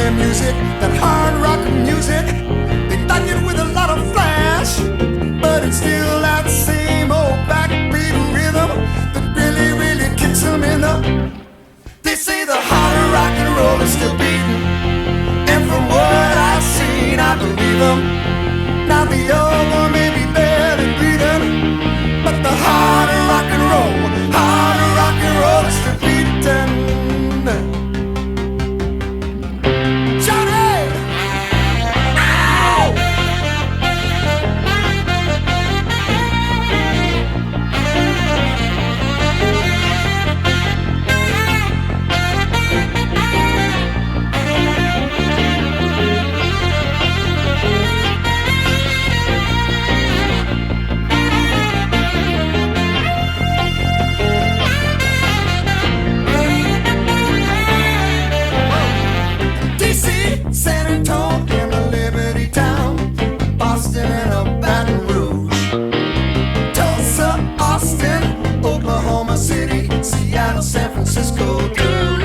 their music, that hard rock music. They like it with a lot of flash, but it's still that same old backbeat rhythm that really, really kicks them in the. They say the harder rock and roll is still beating, and from what I've seen, I believe them. Now the old one may be barely breathing, but the harder rock and roll is still beating. Johnny! Ow! San Antonio and a Liberty Town, Boston and a Baton Rouge, Tulsa, Austin, Oklahoma City, Seattle, San Francisco too.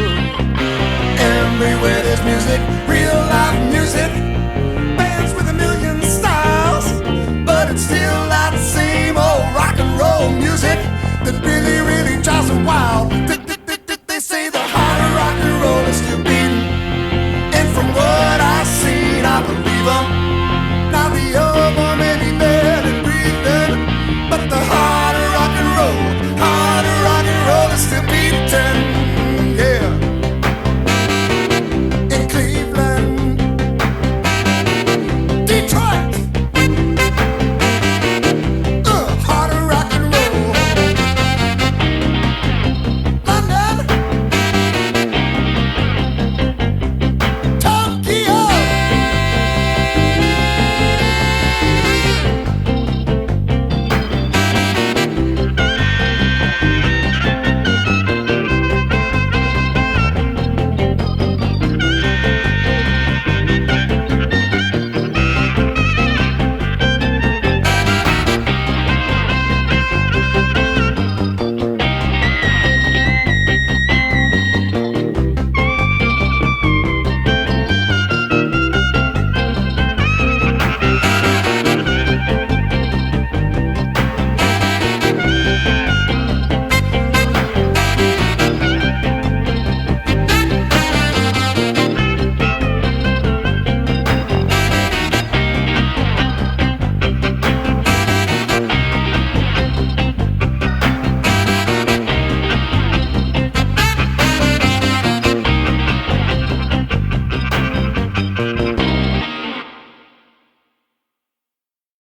Everywhere there's music, real live music, bands with a million styles, but it's still